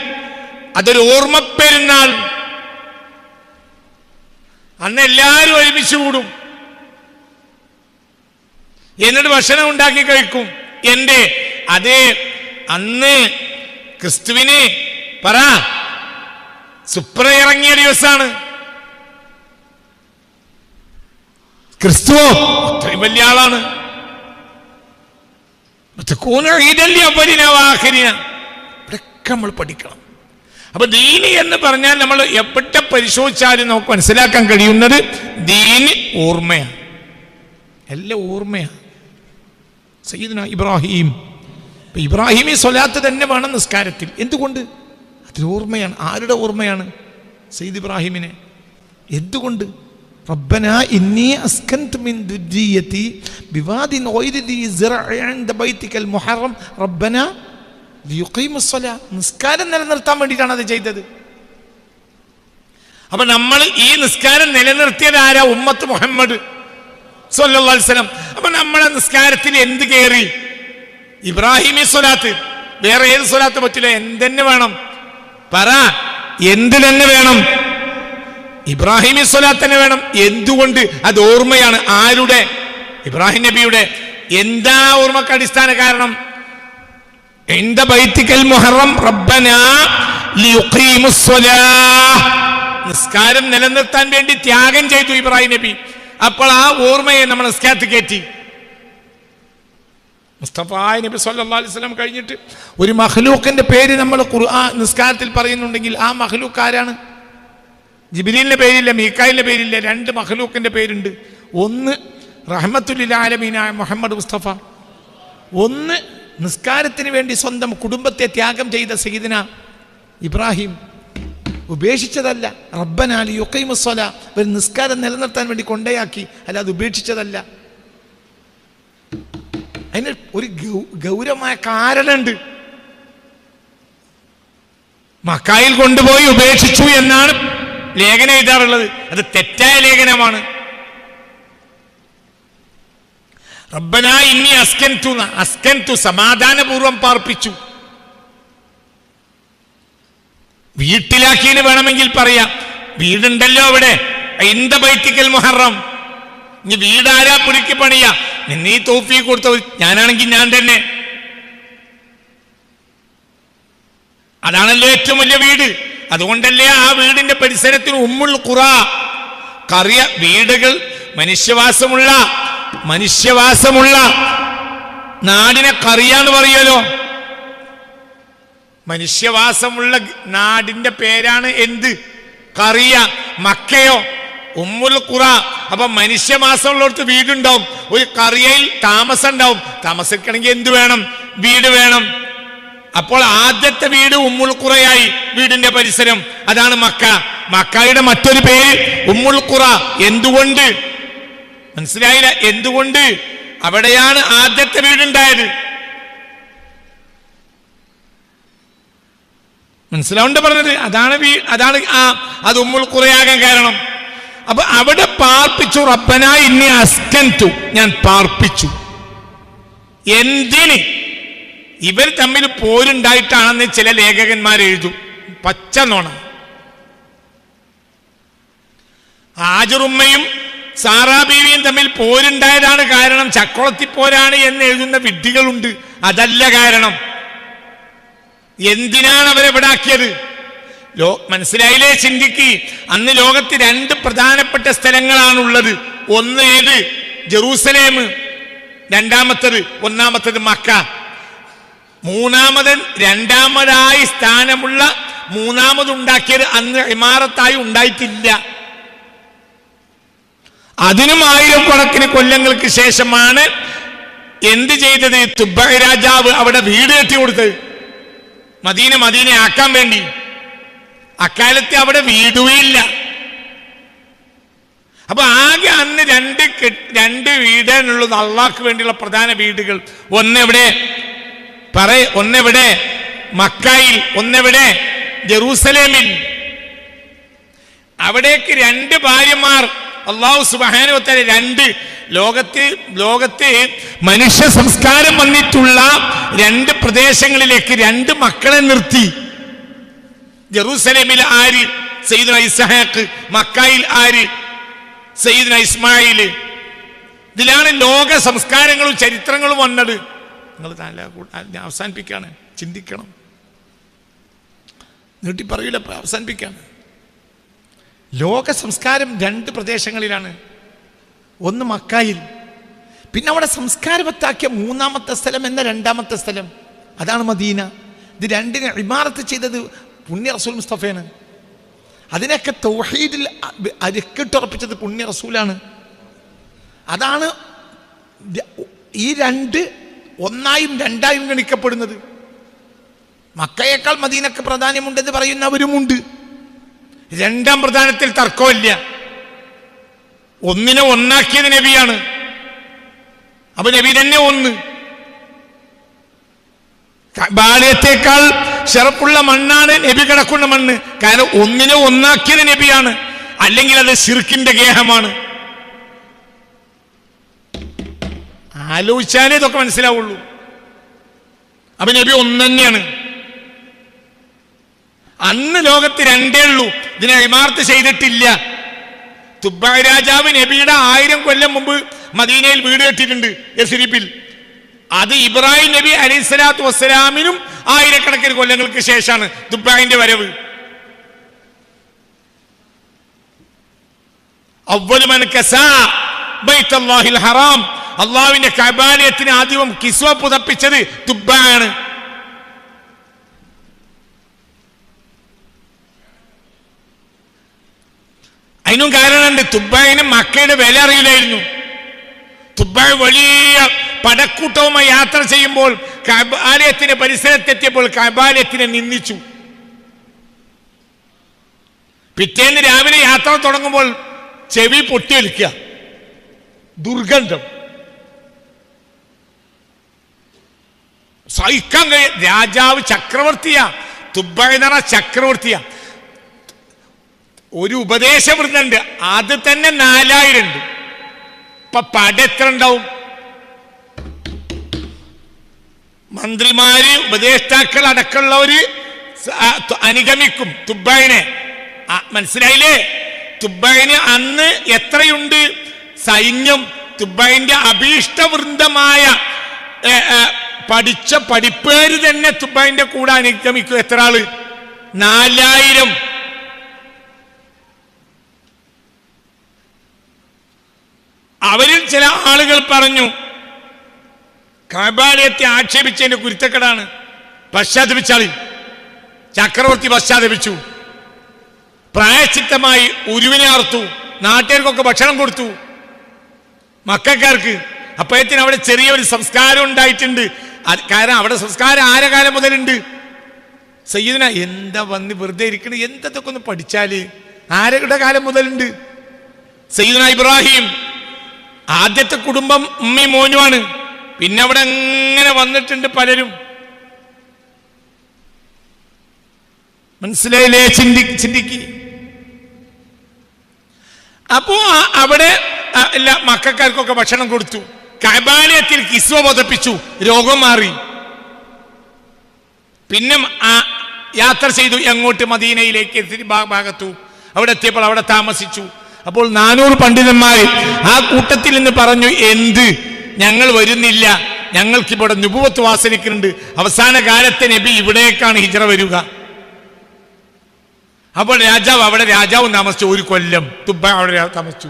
അതൊരു ഓർമ്മ പെരുന്നാൾ. അന്ന് എല്ലാവരും ഒരുമിച്ച് കൂടും, എന്നിട്ട് ഭക്ഷണം ഉണ്ടാക്കി കഴിക്കും. അതേ അന്ന് ക്രിസ്തുവിന് പറ സുപ്ര ഇറങ്ങിയ ദിവസമാണ്. ക്രിസ്തുവോ അത്രയും വലിയ ആളാണ്. ഇവിടെയൊക്കെ നമ്മൾ പഠിക്കണം. അപ്പൊ ദീന് എന്ന് പറഞ്ഞാൽ നമ്മൾ എവിടെ പരിശോധിച്ചാലും നമുക്ക് മനസ്സിലാക്കാൻ കഴിയുന്നത് ദീന് ഓർമ്മയാണ്. എല്ലാം ഓർമ്മയാണ്. സയ്യിദുനാ ഇബ്രാഹിമി സ്വലാത്ത് തന്നെ വേണം നിസ്കാരത്തിൽ. എന്തുകൊണ്ട്? അതൊരു ഓർമ്മയാണ്. ആരുടെ ഓർമ്മയാണ്? സയ്യിദ് ഇബ്രാഹിമിനെ. എന്തുകൊണ്ട്? റബ്ബനാ ഇന്നി അസ്കൻതു മിൻ ദുർരിയതി ബിവാദിൻ ഗൈരി ദി സിറഇ ഇൻദ ബൈതികൽ മുഹറം റബ്ബനാ ലിയുഖീമുസ്സലാ. നിസ്കാരം നിലനിർത്താൻ വേണ്ടിയിട്ടാണ് അത് ചെയ്തത്. അപ്പൊ നമ്മൾ ഈ നിസ്കാരം നിലനിർത്തിയത് ആരാ? ഉമ്മത്ത് മുഹമ്മദ് സ്വല്ലല്ലാഹു അലൈഹി വസല്ലം. അപ്പൊ നമ്മളെ നിസ്കാരത്തിൽ എന്ത് കയറി? ഇബ്രാഹിമി സ്വലാത്ത്. വേറെ ഏത് സ്വലാത്ത് പറ്റില്ല. എന്തെന്നെ വേണം? പറ, എന്ത് തന്നെ വേണം? ഇബ്രാഹിമി സ്വലാത്ത് തന്നെ വേണം. എന്തുകൊണ്ട്? അത് ഓർമ്മയാണ്. ആരുടെ? ഇബ്രാഹിം നബിയുടെ. എന്താ ഓർമ്മക്ക് അടിസ്ഥാന കാരണം? ഇൻദ ബൈതികൽ മുഹറം റബ്ബനാ ലിയുഖീമുസ്സലാഹ്. നിസ്കാരം നിലനിർത്താൻ വേണ്ടി ത്യാഗം ചെയ്തു ഇബ്രാഹിം നബി. അപ്പോൾ ആ ഓർമ്മയെ നമ്മൾ നിസ്കാരത്തിൽ കയറ്റി. മുസ്തഫ നബി സല്ലല്ലാഹു അലൈഹി വസല്ലം കഴിഞ്ഞിട്ട് ഒരു മഖ്ലൂഖിന്റെ പേര് നമ്മൾ ഖുർആൻ നിസ്കാരത്തിൽ പറയുന്നുണ്ടെങ്കിൽ ആ മഖ്ലൂഖ് ആരാണ്? ജിബ്രീലിന്റെ പേരില്ല, മീകായിലിന്റെ പേരില്ല. രണ്ട് മഖ്ലൂഖിന്റെ പേരുണ്ട്. ഒന്ന് റഹ്മത്തുൽ ലിൽ ആലമീനായ മുഹമ്മദ് മുസ്തഫ, ഒന്ന് നിസ്കാരത്തിന് വേണ്ടി സ്വന്തം കുടുംബത്തെ ത്യാഗം ചെയ്ത സയ്യിദുനാ ഇബ്രാഹിം. ഉപേക്ഷിച്ചതല്ല. റബ്ബനാ ലിയുഖീമുസ്സലാ, ഒരു നിസ്കാരം നിലനിർത്താൻ വേണ്ടി കൊണ്ടയാക്കി, അല്ലാതെ ഉപേക്ഷിച്ചതല്ല. അതിന് ഒരു ഗൗരവമായ കാരണമുണ്ട്. മക്കായിൽ കൊണ്ടുപോയി ഉപേക്ഷിച്ചു എന്നാണ് ലേഖനം എഴുതാറുള്ളത്. അത് തെറ്റായ ലേഖനമാണ്. റബ്ബനാ ഇന്നി അസ്കൻതു സമാധാനപൂർവം പാർപ്പിച്ചു. വീട്ടിലാക്കിയെന്ന് വേണമെങ്കിൽ പറയാം. വീടുണ്ടല്ലോ അവിടെ, ഇന്ദ ബൈത്തിക്കൽ മുഹറം. ഇനി വീടാരാ പുതുക്കി പണിയാ? നീ തൗഫീഖ് കൊടുത്ത, ഞാനാണെങ്കിൽ ഞാൻ തന്നെ. അതാണല്ലോ ഏറ്റവും വലിയ വീട്. അതുകൊണ്ടല്ലേ ആ വീടിന്റെ പരിസരത്തിന് ഉമ്മുൽ ഖുറ, കറിയ വീടുകൾ, മനുഷ്യവാസമുള്ള നാടിനെ കറിയാന്ന് പറയുമല്ലോ. മനുഷ്യവാസമുള്ള നാടിന്റെ പേരാണ് എന്ത്? കറിയ. മക്കയോ ഉമ്മുൽ ഖുറ. അപ്പൊ മനുഷ്യവാസമുള്ളവർക്ക് വീടുണ്ടാവും, ഒരു കറിയയിൽ താമസം ഉണ്ടാവും. താമസിക്കണമെങ്കിൽ എന്ത് വേണം? വീട് വേണം. അപ്പോൾ ആദ്യത്തെ വീട് ഉമ്മുൽ ഖുറയായി, വീടിന്റെ പരിസരം. അതാണ് മക്ക. മക്കയുടെ മറ്റൊരു പേര് ഉമ്മുൽ ഖുറ. എന്തുകൊണ്ട്? മനസ്സിലായില്ല? എന്തുകൊണ്ട്? അവിടെയാണ് ആദ്യത്തെ വീടുണ്ടായത്. മനസ്സിലാവുണ്ട് പറഞ്ഞത്? അതാണ് അത് ഉമ്മുൽ ഖുറയാകാൻ കാരണം. അപ്പൊ അവിടെ പാർപ്പിച്ചു. റബ്ബനാ ഇന്നി അസ്കൻതു, ഞാൻ പാർപ്പിച്ചു. എന്തിന്? ഇവർ തമ്മിൽ പോരുണ്ടായിട്ടാണെന്ന് ചില ലേഖകന്മാർ എഴുതും. പച്ച നോണ. ഹാജറുമ്മയും സാറാ ബീവിയും തമ്മിൽ പോരുണ്ടായതാണ് കാരണം, ചക്കുളത്തിപ്പോരാണ് എന്ന് എഴുതുന്ന വിഡ്ഢികളുണ്ട്. അതല്ല കാരണം. എന്തിനാണ് അവരെവിടെ ആക്കിയത്? മനസ്സിലായില്ലേ? ചിന്തിക്ക്. അന്ന് ലോകത്ത് 2 പ്രധാനപ്പെട്ട സ്ഥലങ്ങളാണുള്ളത്. ഒന്ന് ഏത്? ജെറൂസലേം. ഒന്നാമത്തത് മക്ക. രണ്ടാമതായി സ്ഥാനമുള്ള മൂന്നാമതുണ്ടാക്കിയത് അന്ന് ഇമാറത്തായി ഉണ്ടായിട്ടില്ല. അതിനും 1000 കണക്കിന് കൊല്ലങ്ങൾക്ക് ശേഷമാണ് എന്ത് ചെയ്തത്? തുബ്ബഅ രാജാവ് അവിടെ വീട് കെട്ടി കൊടുത്തത്, മദീന ആക്കാൻ വേണ്ടി. അക്കാലത്ത് അവിടെ വീടുമില്ല. അപ്പൊ ആകെ അന്ന് 2 വീടാണുള്ളത് അള്ളാഹ്ക്ക് വേണ്ടിയുള്ള പ്രധാന വീടുകൾ. ഒന്നെവിടെ? മക്കയിൽ, ഒന്നെവിടെ? ജെറൂസലേമിൽ. അവിടേക്ക് 2 ഭാര്യമാർ അല്ലാഹു സുബ്ഹാനഹു വ തആല ലോകത്ത് മനുഷ്യ സംസ്കാരം വന്നിട്ടുള്ള 2 പ്രദേശങ്ങളിലേക്ക് 2 മക്കളെ നിർത്തി. ജെറൂസലേമിൽ ആര്? സയ്യിദുനാ ഇസ്ഹാഖ്. മക്കയിൽ ആര്? സയ്യിദുനാ ഇസ്മായിൽ. ഇതിലാണ് ലോക സംസ്കാരങ്ങളും ചരിത്രങ്ങളും വന്നത്. നിങ്ങൾ അവസാനിപ്പിക്കാണ്, ചിന്തിക്കണം. നീട്ടി പറയൂല, അവസാനിപ്പിക്കാണ്. ലോക സംസ്കാരം 2 പ്രദേശങ്ങളിലാണ്. ഒന്ന് മക്കയിൽ, പിന്നെ അവിടെ സംസ്കാരവത്താക്കിയ 3ാമത്തെ സ്ഥലം എന്ന 2ാമത്തെ സ്ഥലം, അതാണ് മദീന. ഇത് 2നെ ഇമാറത്ത് ചെയ്തത് പുണ്യ റസൂൽ മുസ്തഫയാണ്. അതിനൊക്കെ തൗഹീദിൽ അരക്കിട്ടുറപ്പിച്ചത് പുണ്യ റസൂലാണ്. അതാണ് ഈ 2 ഒന്നായും 2ആയും ഗണിക്കപ്പെടുന്നത്. മക്കയേക്കാൾ മദീനക്ക് പ്രാധാന്യമുണ്ടെന്ന് പറയുന്നവരുമുണ്ട്. 2ാം പ്രധാനത്തിൽ തർക്കമില്ല. ഒന്നിനെ ഒന്നാക്കിയത് നബിയാണ്. അപ്പൊ നബി തന്നെ ഒന്ന്. ബാല്യത്തെക്കാൾ ഷറഫുള്ള മണ്ണാണ് നബി കിടക്കുന്ന മണ്ണ്. കാരണം ഒന്നിനെ ഒന്നാക്കിയത് നബിയാണ്. അല്ലെങ്കിൽ അത് ശിർക്കിന്റെ ഗേഹമാണ്. ആലോചിച്ചാലേ ഇതൊക്കെ മനസ്സിലാവുള്ളൂ. അപ്പൊ നബി ഒന്ന് തന്നെയാണ്. അന്ന് ലോകത്ത് 2 ഉള്ളൂ. ഇതിനെ ഇമാർത്ത് ചെയ്തിട്ടില്ല. തുബ്ബഅ രാജാവ് നബിയുടെ 1000 കൊല്ലം മുമ്പ് മദീനയിൽ വീട് കെട്ടിയിട്ടുണ്ട്, യസ്രിബിൽ. അത് ഇബ്രാഹിം നബി അലൈഹിസ്സലാത്തു വസ്സലാമിനും 1000 കണക്കിന് കൊല്ലങ്ങൾക്ക് ശേഷമാണ് തുബ്ബഅന്റെ വരവ്. അവ്വലു മൻ കസാ ബൈത്തുല്ലാഹിൽ ഹറാം, അള്ളാഹുവിന്റെ കഅബാലയത്തിന് ആദ്യം കിസ്വ പുതപ്പിച്ചത് തുബ്ബഅയാണ്. അതിനും കാരണമുണ്ട്. തുബ്ബഅന് മക്കയുടെ വില അറിയില്ലായിരുന്നു. തുബ്ബഅ വലിയ പടക്കൂട്ടവുമായി യാത്ര ചെയ്യുമ്പോൾ കഅബാലയത്തിന്റെ പരിസരത്തെത്തിയപ്പോൾ കഅബാലയത്തിനെ നിന്ദിച്ചു. പിറ്റേന്ന് രാവിലെ യാത്ര തുടങ്ങുമ്പോൾ ചെവി പൊട്ടിയൊലിക്കുക, ദുർഗന്ധം സഹിക്കാൻ കഴിയ. രാജാവ് ചക്രവർത്തിയാ, തുബ്ബഅ എന്ന് പറഞ്ഞ ചക്രവർത്തിയാ. ഒരു ഉപദേശവൃന്ദുണ്ട്, അത് തന്നെ 4000 ഉണ്ട്. ഇപ്പൊ പട എത്ര ഉണ്ടാവും? മന്ത്രിമാര് ഉപദേഷ്ടാക്കൾ അടക്കമുള്ളവര് അനുഗമിക്കും തുബ്ബൈനെ. മനസ്സിലായില്ലേ? തുബ്ബൈന് അന്ന് എത്രയുണ്ട് സൈന്യം? തുബ്ബൈന്റെ അഭീഷ്ടവൃന്ദമായ പഠിച്ച പഠിപ്പേര് തന്നെ തുബ്ബൈന്റെ കൂടെ അനുഗമിക്കും. എത്ര ആള്? 4000. അവരിൽ ചില ആളുകൾ പറഞ്ഞു, കഅബാലയത്തെ ആക്ഷേപിച്ചതിന്റെ കുരുത്തക്കെടാണ്. പശ്ചാത്തപിച്ചാളി. ചക്രവർത്തി പശ്ചാത്തപിച്ചു. പ്രായശ്ചിത്തമായി ഉരുവിനെ അറുത്തു. നാട്ടുകാർക്കൊക്കെ ഭക്ഷണം കൊടുത്തു, മക്കാർക്ക്. അപ്പോഴത്തേന് അവിടെ ചെറിയൊരു സംസ്കാരം ഉണ്ടായിട്ടുണ്ട്. കാരണം അവിടെ സംസ്കാരം ആരെ കാലം മുതലുണ്ട്? സയ്യിദിന എന്താ വന്ന് വെറുതെ ഇരിക്കണേ, എന്തൊക്കെ ഒന്ന് പഠിച്ചാല് ആരുടെ കാലം മുതലുണ്ട്? സയ്യിദിന ഇബ്രാഹിം ആദ്യത്തെ കുടുംബം ഉമ്മയും മോനുമാണ്. പിന്നെ അവിടെ അങ്ങനെ വന്നിട്ടുണ്ട് പലരും. മനസ്സിലായില്ലേ? ചിന്തിക്ക്. അപ്പോ അവിടെ എല്ലാ മക്കാർക്കൊക്കെ ഭക്ഷണം കൊടുത്തു. കഅബാലയത്തിൽ കിസ്വ പതപ്പിച്ചു. രോഗം മാറി. പിന്നെ യാത്ര ചെയ്തു. എങ്ങോട്ട്? മദീനയിലേക്ക് ഭാഗത്തു. അവിടെ എത്തിയപ്പോൾ അവിടെ താമസിച്ചു. അപ്പോൾ 400 പണ്ഡിതന്മാർ ആ കൂട്ടത്തിൽ നിന്ന് പറഞ്ഞു, എന്ത്, ഞങ്ങൾ വരുന്നില്ല, ഞങ്ങൾക്കിവിടെ നുബുവത്ത് വാസനിക്കുന്നുണ്ട്. അവസാന കാലത്തെ നബി ഇവിടേക്കാണ് ഹിജ്റ വരിക. അപ്പോൾ രാജാവും താമസിച്ചു. 1 കൊല്ലം തുബ്ബ അവിടെ താമസിച്ചു.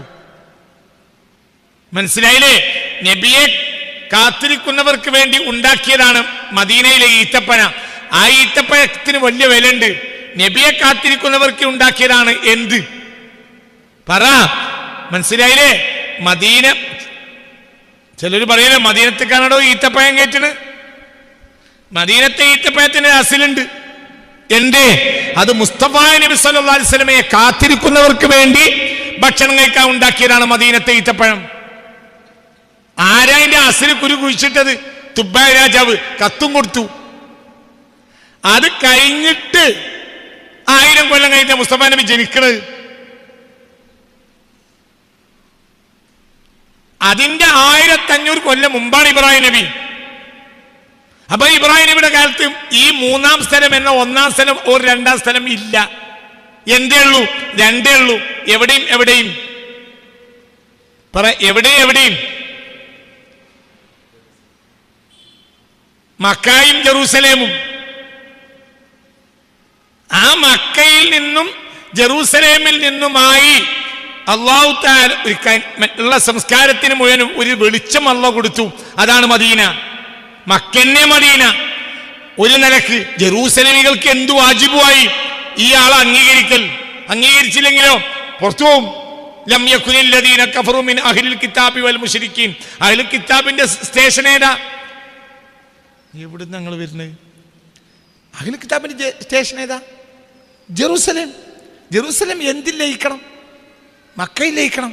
മനസ്സിലായില്ലേ? നബിയെ കാത്തിരിക്കുന്നവർക്ക് വേണ്ടി ഉണ്ടാക്കിയതാണ് മദീനയിലെ ഈത്തപ്പന. ആ ഈത്തപ്പഴത്തിന് വലിയ വിലയുണ്ട്. നബിയെ കാത്തിരിക്കുന്നവർക്ക് ഉണ്ടാക്കിയതാണ് എന്ത്? പറ. മനസ്സിലായില്ലേ? മദീന, ചിലർ പറയല്ലേ മദീനത്തേക്കാണോ ഈത്തപ്പഴം കയറ്റണ്? മദീനത്തെ ഈത്തപ്പഴത്തിന് അസിലുണ്ട്. എന്തേ? അത് മുസ്തഫ നബി സല്ലല്ലാഹു അലൈഹി വസല്ലമയെ കാത്തിരിക്കുന്നവർക്ക് വേണ്ടി ഭക്ഷണം കഴിക്കാൻ ഉണ്ടാക്കിയതാണ് മദീനത്തെ ഈത്തപ്പഴം. ആരാ അതിന്റെ അസിൽ കുരു കുഴിച്ചിട്ടത്? തുബ്ബ രാജാവ് കത്തും കൊടുത്തു. അത് കഴിഞ്ഞിട്ട് 1000 കൊല്ലം കഴിഞ്ഞ മുസ്തഫ നബി ജനിക്കണത്. അതിന്റെ 1500 കൊല്ലം മുമ്പാണ് ഇബ്രാഹിം നബി. അപ്പൊ ഇബ്രാഹിം നബിയുടെ കാലത്ത് ഈ 3-ാം സ്ഥലം എന്ന 1-ാം സ്ഥലം ഒരു 2-ാം സ്ഥലം ഇല്ല. എന്തേ ഉള്ളൂ? 2 ഉള്ളൂ. എവിടെയും പറ. എവിടെയും മക്കയും ജെറൂസലേമും. ആ മക്കയിൽ നിന്നും ജെറൂസലേമിൽ നിന്നുമായി അല്ലാഹു തആല ഉള്ള സംസ്കാരത്തിന് മുഴുവനും ഒരു വെളിച്ചം അല്ലാഹു കൊടുത്തു. അതാണ് മദീന. മക്കന്നെ മദീന. ഒരു നിലക്ക് ജെറൂസലേമികൾക്ക് എന്തു വാജിബുമായി? ഈ ആളെ അംഗീകരിച്ചില്ലെങ്കിലോ പുറത്തു പോകും. ലം യകുനിൽ ലദീന കഫറു മിൻ അഹ്ലിൽ കിതാബി വൽ മുശ്രിക്കീൻ. അഹ്ലുൽ കിതാബിന്റെ സ്റ്റേഷൻ ഏതാ? എവിടുന്ന് ഞങ്ങൾ വരുന്നത്? അഹ്ലുൽ കിതാബിന്റെ സ്റ്റേഷൻ ഏതാ? ജെറൂസലേം. ജെറൂസലേം എന്തിൽ ലയിക്കണം? മക്കയിൽ ലയിക്കണം.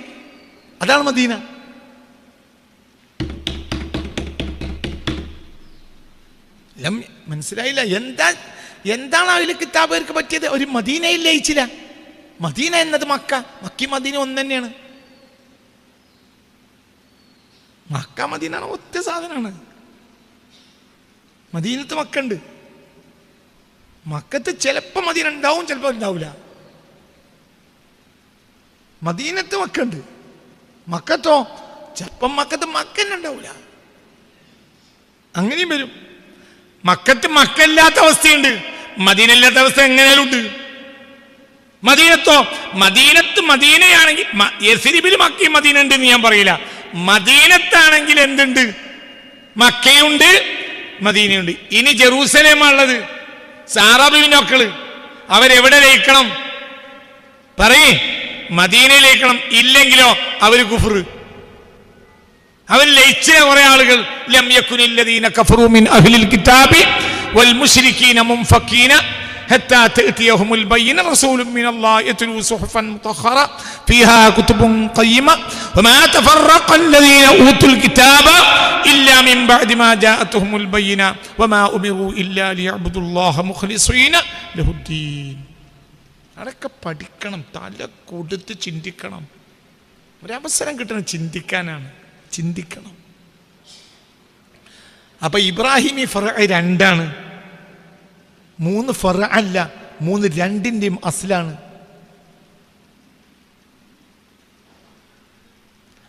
അതാണ് മദീന. മനസ്സിലായില്ല? എന്താണ് അഹ്ലുൽ കിതാബുകാർക്ക് പറ്റിയത്? ഒരു മദീനയിൽ ലയിച്ചില്ല. മദീന എന്നത് മക്കി മദീന ഒന്ന് തന്നെയാണ്. മക്ക മദീന ഒറ്റ സാധനമാണ്. മദീനത്ത് മക്കുണ്ട്. മക്കത്ത് ചിലപ്പോ മദീന ഉണ്ടാവും, ചിലപ്പോ ഉണ്ടാവില്ല. മദീനത്ത് മക്കുണ്ട്. മക്കത്തോ ചിലപ്പം മക്കത്ത് മക്കന്നെ ഉണ്ടാവില്ല. അങ്ങനെയും വരും. മക്കത്ത് മക്കല്ലാത്ത അവസ്ഥയുണ്ട്, മദീനല്ലാത്ത അവസ്ഥ എങ്ങനെയാലും ഉണ്ട്. മദീനത്ത് മദീനയാണെങ്കിൽ യസ്രിബിൽ മക്കയും മദീന ഉണ്ട് എന്ന് ഞാൻ പറയില്ല. മദീനത്താണെങ്കിൽ എന്തുണ്ട്? മക്കയുണ്ട്, മദീനയുണ്ട്. ഇനി ജെറൂസലേമാണുള്ളത്. സാറാബിന്റെ മക്കള് അവരെവിടെ ലയിക്കണം? പറയേ. മദീനയിലേക്കണം. ഇല്ലെങ്കിലോ അവര് കുഫ്ർ. അവർ ലയിച്ച കുറെ ആളുകൾ ലം യകുനിൽ ലദീന കഫറു മിൻ അഹ്ലിൽ കിതാബി വൽ മുശ്രികീന മുൻഫക്കീന ഹത്താ തഅതിയഹുൽ ബയ്യിന റസൂലുൻ മിനല്ലാഹി യത്ലൂ സുഹഫൻ മുതഹറ ഫീഹാ കുതുബുൻ ഖയ്യിമ വമാ തഫറഖൽ ലദീന ഊതുൽ കിതാബ ഇല്ലാ മിൻ ബഅദി മാ ജാഅതുഹുൽ ബയ്യിന വമാ ഉമിറു ഇല്ലാ ലിയഅബ്ദുല്ലാഹ മുഖ്ലിസീന ലഹുദ്ദീൻ. അതൊക്കെ പഠിക്കണം, തല കൊടുത്ത് ചിന്തിക്കണം. ഒരവസരം കിട്ടണം ചിന്തിക്കാനാണ്. ചിന്തിക്കണം. അപ്പൊ ഇബ്രാഹിമി ഫറ രണ്ടാണ്, 3 ഫറ അല്ല, 3 രണ്ടിന്റെയും അസ്ലാണ്.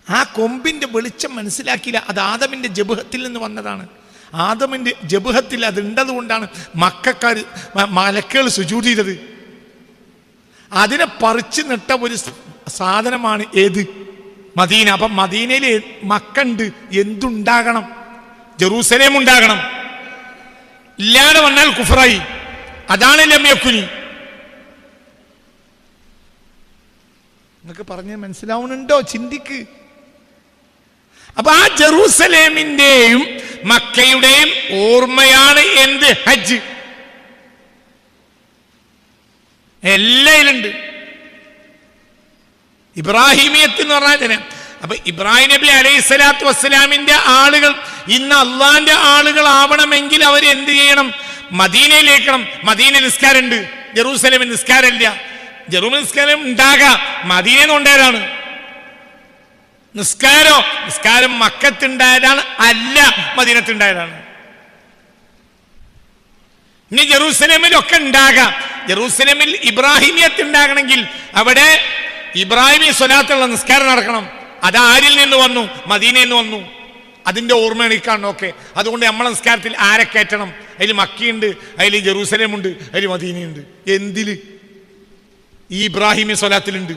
ആ കൊമ്പിന്റെ വെളിച്ചം മനസ്സിലാക്കിയില്ല. അത് ആദമിന്റെ ജബഹത്തിൽ നിന്ന് വന്നതാണ്. ആദമിന്റെ ജബഹത്തിൽ അതുണ്ടത് കൊണ്ടാണ് മക്കാർ മലക്കുകൾ സുജൂദ് ചെയ്തത്. അതിനെ പറിച്ചു നട്ട ഒരു സാധനമാണ് ഏത്? മദീന. അപ്പം മദീനയിൽ മക്കുണ്ട്, എന്തുണ്ടാകണം? ജെറൂസലേം ഉണ്ടാകണം. ഇല്ലാതെ വന്നാൽ കുഫറായി. അതാണ് ലമ്യക്കുനി. നിങ്ങൾക്ക് പറഞ്ഞ് മനസ്സിലാവുന്നുണ്ടോ? ചിന്തിക്ക്. അപ്പൊ ആ ജെറൂസലേമിന്റെയും മക്കയുടെയും ഓർമ്മയാണ് എന്ത്? ഹജ്ജ്. എല്ലായിലുണ്ട്. ഇബ്രാഹിമിയത്ത് എന്ന് പറഞ്ഞാൽ അപ്പൊ ഇബ്രാഹിം നബി അലൈഹി സ്വലാത്തു വസ്സലാമിന്റെ ആളുകൾ ഇന്ന് അള്ളാന്റെ ആളുകൾ ആവണമെങ്കിൽ അവർ എന്ത് ചെയ്യണം? മദീനയിലേക്കണം. മദീന നിസ്കാരം ഉണ്ട്, ജെറൂസലേമിൽ നിസ്കാരമില്ല. ജെറൂസലേം നിസ്കാരം ഉണ്ടാകാം, മദീനയിൽ നിന്ന് ഉണ്ടായതാണ് നിസ്കാരം മക്കത്തുണ്ടായതാണ്, അല്ല മദീനത്തുണ്ടായതാണ്. ഇനി ജെറൂസലേമിലൊക്കെ ഉണ്ടാകാം. ജെറൂസലേമിൽ ഇബ്രാഹിമിയത്ത് ഉണ്ടാകണമെങ്കിൽ അവിടെ ഇബ്രാഹിമി സ്വലാത്തുള്ള നിസ്കാരം നടക്കണം. അത് ആരിൽ നിന്ന് വന്നു? മദീനയിൽ നിന്ന് വന്നു. അതിന്റെ ഓർമ്മയാണ് ഈ കാണുന്നൊക്കെ. അതുകൊണ്ട് നമ്മളെ നിസ്കാരത്തിൽ ആരെ കയറ്റണം? അതിൽ മക്കയുണ്ട്, അതിൽ ജെറൂസലേമുണ്ട്, അതിൽ മദീനയുണ്ട്. എന്തില്? ഈ ഇബ്രാഹിമി സ്വലാത്തിലുണ്ട്.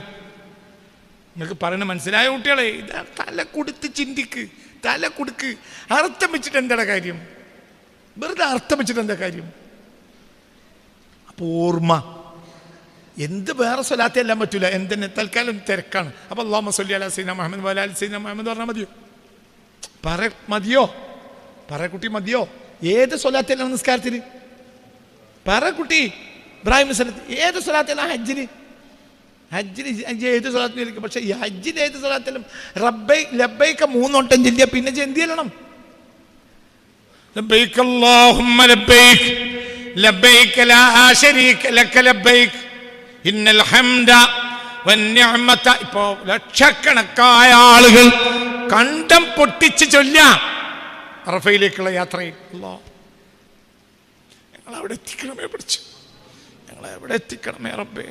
നിങ്ങൾക്ക് പറയണ മനസ്സിലായ കുട്ടികളെ? ഇതാ തല കൊടുത്ത് ചിന്തിക്ക്, തല കൊടുക്ക്. അർത്ഥം വെച്ചിട്ട് എന്താണ് കാര്യം? വെറുതെ അർത്ഥം വെച്ചിട്ട് എന്താ കാര്യം? അപ്പൊ ഓർമ്മ എന്ത് വേറെ സ്വലാത്തെ എല്ലാം പറ്റൂല. എന്തെന്നെ തൽക്കാലം തിരക്കാണ്. അപ്പൊ അല്ലാഹുമ്മ സ്വല്ലി അലാ സയ്യിദിനാ മുഹമ്മദ് വഅലാ ആലി സയ്യിദിനാ മുഹമ്മദ് പറഞ്ഞാൽ മതിയോ? കുട്ടി മതിയോ? ഏത് സ്വലാത്തെല്ലാം നിസ്കാരത്തിൽ? കുട്ടി ഇബ്രാഹിം സ്വലാത്ത് ഏത് സ്വലാത്തെല്ലാം? ഹജ്ജിന് ഏത് സ്വലാത്തിന് ഇരിക്കും. പക്ഷെ ഈ ഹജ്ജിന് ഏത് സ്വലാത്തിലും ലബ്ബൈക 3 വട്ടം ചൊല്ലിയ പിന്നെ എന്ത് ചെയ്യണം? ലബ്ബൈക അല്ലാഹുമ്മ ലബ്ബൈക ലബ്ബൈക ലാ ശരീക ലക ലബ്ബൈക ഇന്നൽ ഹംദ വന്നിഅമത. ഇപ്പോ ലക്ഷക്കണക്കായ ആളുകൾ കണ്ടം പൊട്ടിച്ച് ചൊല്ലാം അറഫയിലേക്കുള്ള യാത്രയിൽ. അല്ലാഹ് ഞങ്ങളവിടെ എത്തിക്കണമേ പഠിച്ചു, ഞങ്ങളെവിടെ എത്തിക്കണമേ റബ്ബേ,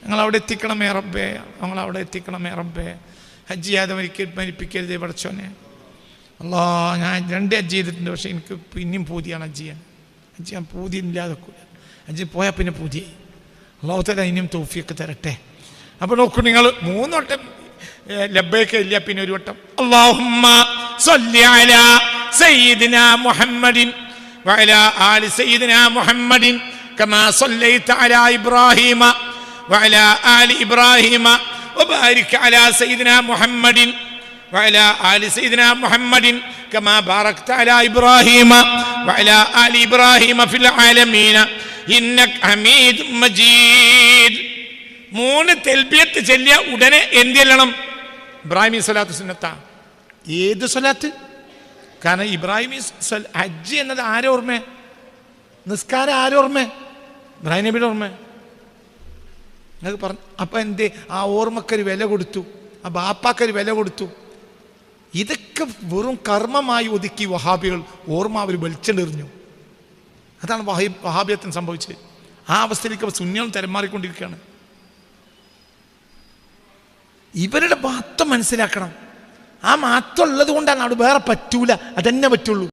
ഞങ്ങളവിടെ എത്തിക്കണമേ റബ്ബേ, ഞങ്ങളവിടെ എത്തിക്കണമേ റബ്ബേ. ഹജ്ജ് ചെയ്യാതെ മരിപ്പിക്കരുതേ പഠിച്ചോനെ. അല്ലാ, ഞാൻ 2 ഹജ്ജ് ചെയ്തിട്ടുണ്ട്. പക്ഷെ എനിക്ക് പിന്നെയും പൂതിയാണ് ഹജ്ജ് ചെയ്യാൻ പൂതി ഇല്ലാതെക്കൂല. ഹജ്ജ് പോയാൽ പിന്നെ പൂതിയായി. അല്ലാഹു തആല ഇനിയും തൗഫീഖ് തരട്ടെ. അപ്പോൾ നോക്കൂ, നിങ്ങൾ 3 വട്ടം ലബ്ബൈക ഇല്ല, പിന്നെ 1 വട്ടം അല്ലാഹുമ്മ സ്വല്ലി അലാ സയ്യിദിനാ മുഹമ്മദിൻ വഅലാ ആലി സയ്യിദിനാ മുഹമ്മദിൻ കമാ സ്വല്ലൈത അലാ ഇബ്രാഹീമ വഅലാ ആലി ഇബ്രാഹീമ വബാരിക് അലാ സയ്യിദിനാ മുഹമ്മദിൻ വഅലാ ആലി സയ്യിദിനാ മുഹമ്മദിൻ കമാ ബാറക്ത അലാ ഇബ്രാഹീമ വഅലാ ആലി ഇബ്രാഹീമ ഫിൽ ആലമീന ഇന്നക ഹമീദും മജീദ്. 3 തൽബിയത്ത് ചൊല്ലിയ ഉടനെ എന്ത് ചെല്ലണം? ഇബ്രാഹിമി സ്വലാത്ത് സുന്നത്താ. ഏത് സ്വലാത്ത്? കാരണം ഇബ്രാഹിമി ഹജ്ജ് എന്നത് ആരെ ഓർമ്മ? നിസ്കാരം ആരെ ഓർമ്മ? ഇബ്രാഹിം നബിയുടെ ഓർമ്മ. നിങ്ങൾക്ക് പറഞ്ഞു. അപ്പം എന്തേ ആ ഓർമ്മക്കൊരു വില കൊടുത്തു, ആ ബാപ്പാക്കൊരു വില കൊടുത്തു. ഇതൊക്കെ വെറും കർമ്മമായി ഒതുക്കി വഹാബികൾ ഓർമ്മ അവർ വെളിച്ചെറിഞ്ഞു. അതാണ് വഹാബിയത്തിന് സംഭവിച്ചത്. ആ അവസ്ഥയിലേക്ക് സുന്നികളും തെരമാറിക്കൊണ്ടിരിക്കുകയാണ്. ഇവരുടെ മഹത്വം മനസ്സിലാക്കണം. ആ മഹത്വം ഉള്ളത് കൊണ്ടാണ് അവിടെ വേറെ പറ്റൂല, അതന്നെ പറ്റുള്ളൂ.